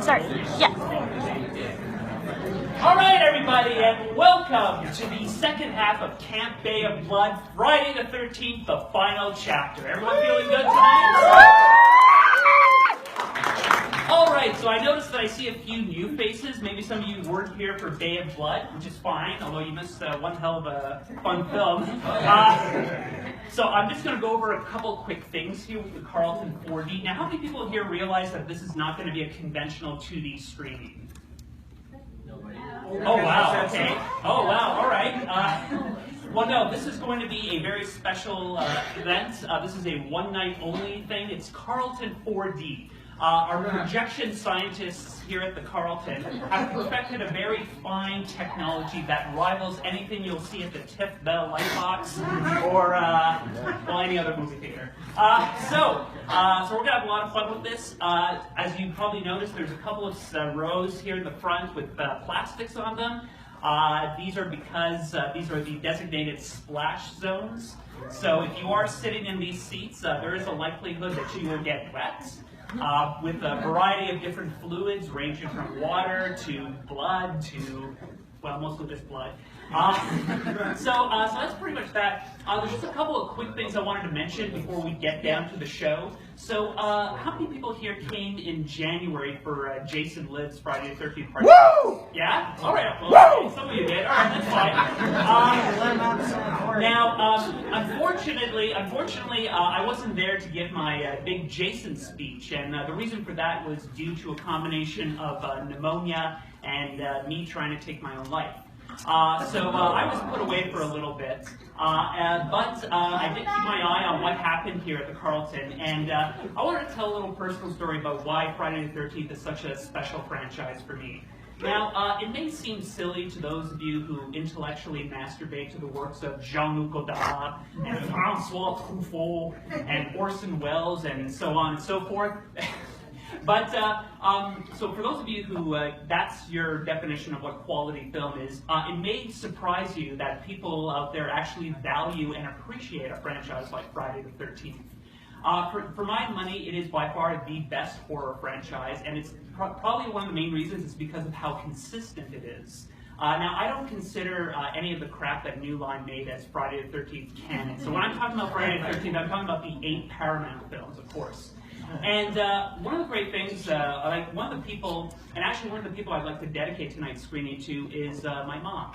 Sorry. Yeah. All right, everybody, and welcome to the second half of Camp Bay of Blood, Friday the 13th, the final chapter. Everyone feeling good tonight? All right, so I noticed that I see a few new faces. Maybe some of you weren't here for Bay of Blood, which is fine, although you missed one hell of a fun film. So I'm just going to go over a couple quick things here with the Carlton 4D. Now, how many people here realize that this is not going to be a conventional 2D screening? Oh, wow, okay. Oh, wow, all right. Well, no, this is going to be a very special event. This is a one-night-only thing. It's Carlton 4D. Our projection scientists here at the Carlton have perfected a very fine technology that rivals anything you'll see at the TIFF Bell Lightbox or well, any other movie theater. So we're going to have a lot of fun with this. As you probably noticed, there's a couple of rows here in the front with plastics on them. These are because these are the designated splash zones. So if you are sitting in these seats, there is a likelihood that you will get wet. With a variety of different fluids ranging from water to blood to, well, mostly just blood. So that's pretty much that. There's just a couple of quick things I wanted to mention before we get down to the show. So how many people here came in January for Jason Lidd's Friday the 13th party? Woo! Yeah? All right. Well, some of you did. All right, that's fine. Now, unfortunately, I wasn't there to give my big Jason speech, and the reason for that was due to a combination of pneumonia and me trying to take my own life. So I was put away for a little bit, but I did keep my eye on what happened here at the Carlton, and I wanted to tell a little personal story about why Friday the 13th is such a special franchise for me. Now, it may seem silly to those of you who intellectually masturbate to the works of Jean-Luc Godard and Francois Truffaut and Orson Welles and so on and so forth. But, so for those of you who that's your definition of what quality film is, it may surprise you that people out there actually value and appreciate a franchise like Friday the 13th. For my money, it is by far the best horror franchise, and it's probably one of the main reasons is because of how consistent it is. Now, I don't consider any of the crap that New Line made as Friday the 13th canon. So when I'm talking about Friday the 13th, I'm talking about the 8 Paramount films, of course. And one of the great things, like one of the people I'd like to dedicate tonight's screening to is my mom.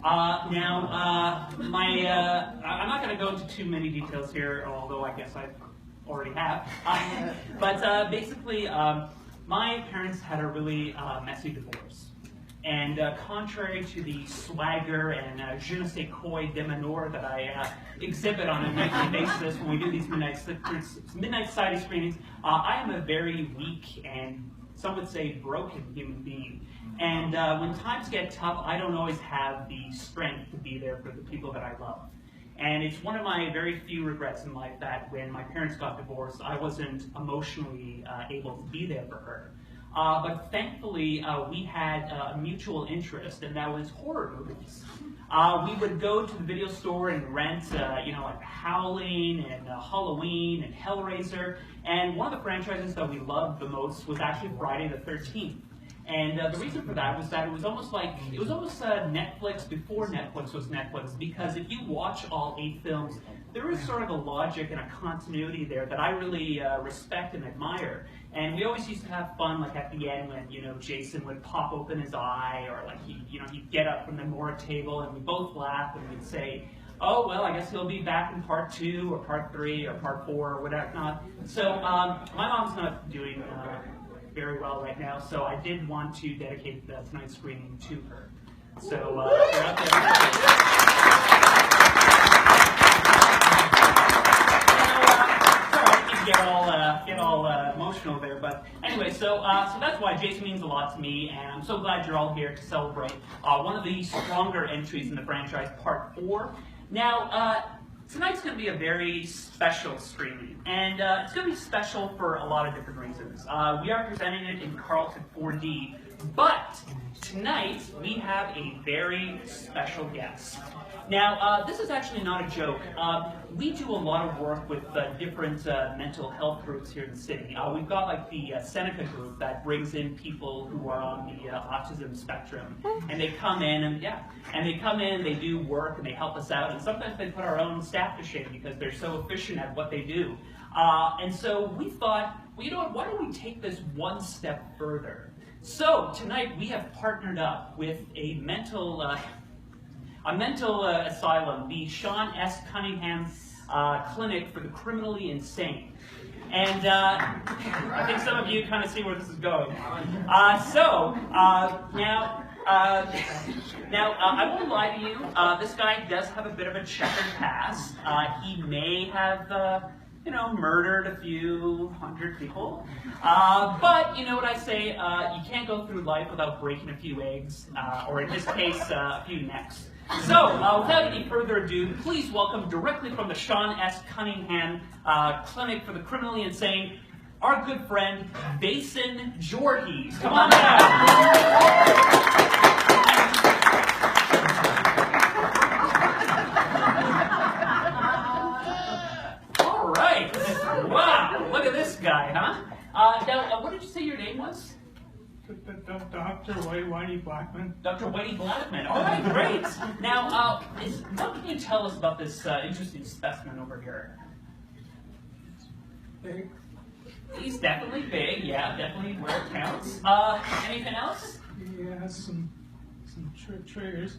I'm not going to go into too many details here, although I guess I already have. But basically, my parents had a really messy divorce. And contrary to the swagger and je ne sais quoi de menor that I exhibit on a nightly basis when we do these midnight society screenings, I am a very weak and some would say broken human being. And when times get tough, I don't always have the strength to be there for the people that I love. And it's one of my very few regrets in life that when my parents got divorced, I wasn't emotionally able to be there for her. But thankfully, we had a mutual interest, and that was horror movies. We would go to the video store and rent, like Howling and Halloween and Hellraiser. And one of the franchises that we loved the most was actually Friday the 13th. And the reason for that was that it was almost Netflix before Netflix was Netflix, because if you watch all 8 films, there is sort of a logic and a continuity there that I really respect and admire. And we always used to have fun, like at the end when Jason would pop open his eye, or like he'd get up from the morgue table, and we both laugh and we'd say, "Oh well, I guess he'll be back in part 2 or part 3 or part 4 or whatever not." So my mom's not doing very well right now, so I did want to dedicate tonight's screening to her. So if you're out there. Get all emotional there, but anyway, so that's why Jason means a lot to me, and I'm so glad you're all here to celebrate one of the stronger entries in the franchise, Part 4. Now, tonight's going to be a very special screening, and it's going to be special for a lot of different reasons. We are presenting it in Carlton 4D, but tonight we have a very special guest. Now, this is actually not a joke. We do a lot of work with different mental health groups here in the city. We've got like the Seneca group that brings in people who are on the autism spectrum, and they come in and they do work and they help us out, and sometimes they put our own staff to shame because they're so efficient at what they do. And so we thought, well, you know what, why don't we take this one step further? So tonight we have partnered up with a mental asylum, the Sean S. Cunningham Clinic for the Criminally Insane. And I think some of you kind of see where this is going. Now, I won't lie to you, this guy does have a bit of a checkered past. He may have, murdered a few hundred people. But you know what I say, you can't go through life without breaking a few eggs, or in this case, a few necks. So, without any further ado, please welcome directly from the Sean S. Cunningham Clinic for the Criminally Insane, our good friend, Basin Jorges. Come on down. Wow, look at this guy, huh? Now, what did you say your name was? Dr. Whitey Blackman. Dr. Whitey Blackman. All right, great. Now, what can you tell us about this interesting specimen over here? Big. He's definitely big, yeah, definitely where it counts. Anything else? He has some triggers.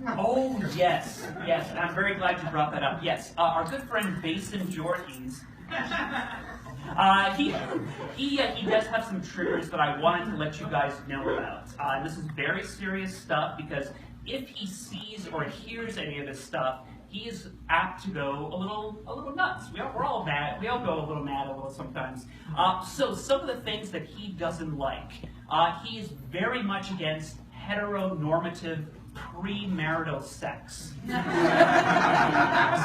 Oh, yes, and I'm very glad you brought that up. Yes, our good friend Basin Jorges. He does have some triggers that I wanted to let you guys know about. This is very serious stuff because if he sees or hears any of this stuff, he is apt to go a little nuts. We're all mad. We all go a little mad a little sometimes. So some of the things that he doesn't like, he is very much against heteronormative premarital sex.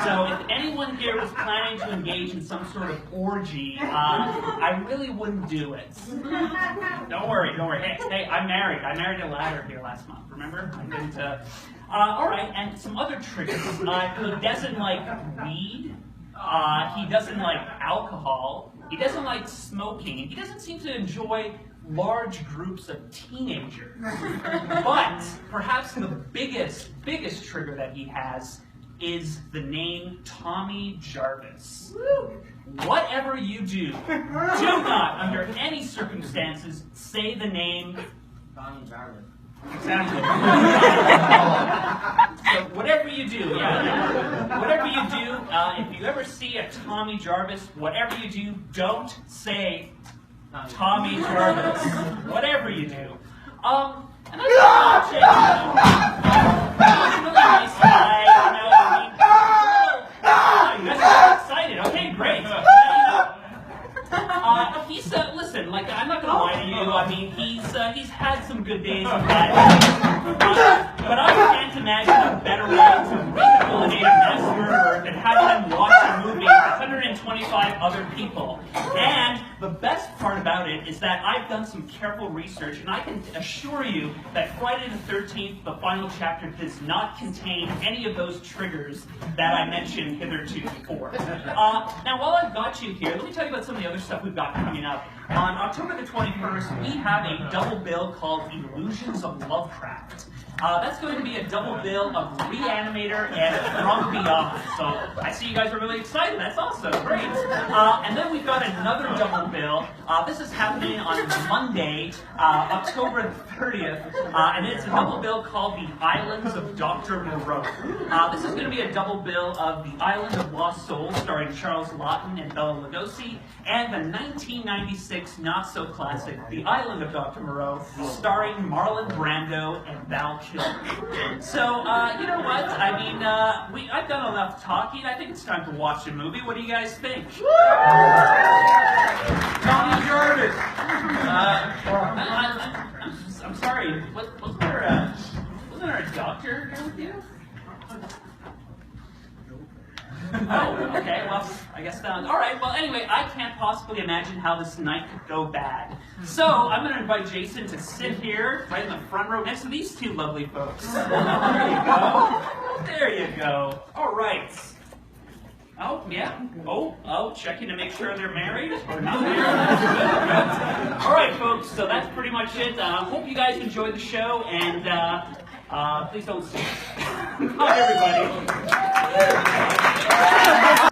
So if anyone here was planning to engage in some sort of orgy, I really wouldn't do it. Don't worry. Hey, I'm married. I married a ladder here last month, remember? I didn't, all right, and some other triggers. He doesn't like weed. He doesn't like alcohol. He doesn't like smoking. He doesn't seem to enjoy large groups of teenagers. But perhaps the biggest trigger that he has is the name Tommy Jarvis. Whatever you do not, under any circumstances, say the name Tommy Jarvis. Exactly. So whatever you do, if you ever see a Tommy Jarvis, whatever you do, don't say Tommy Jarvis. Whatever you do. And that's about it. He's a really nice guy, you guys are excited. Okay, great. Listen, I'm not gonna lie to you. I mean, he's had some good days and bad days. But I can't imagine a better way to rehabilitate a mass murderer than having him watch a movie with 125 other people. And the best part about it is that I've done some careful research, and I can assure you that Friday the 13th, the final chapter, does not contain any of those triggers that I mentioned hitherto before. Now, while I've got you here, let me tell you about some of the other stuff we've got coming up. On October the 21st, we have a double bill called Illusions of Lovecraft. That's going to be a double bill of Reanimator and From Beyond. So I see you guys are really excited. That's awesome. Great. And then we've got another double bill. This is happening on Monday, October the 30th. And it's a double bill called The Islands of Dr. Moreau. This is going to be a double bill of The Island of Lost Souls, starring Charles Laughton and Bela Lugosi, and the 1996 not-so-classic The Island of Dr. Moreau, starring Marlon Brando and Val Kilmer. So, you know what? I mean, I've done enough talking. I think it's time to watch the movie. What do you guys think? Tommy Jarvis. I'm sorry. Wasn't there a doctor here with you? Oh, okay. Well, I guess all right. Well, anyway, I can't possibly possibly imagine how this night could go bad. So I'm going to invite Jason to sit here right in the front row next to these two lovely folks. There you go. There you go. All right. Oh, yeah. Oh, checking to make sure they're married or not married. Good. All right, folks. So that's pretty much it. Hope you guys enjoyed the show, and please don't sing. Bye, everybody.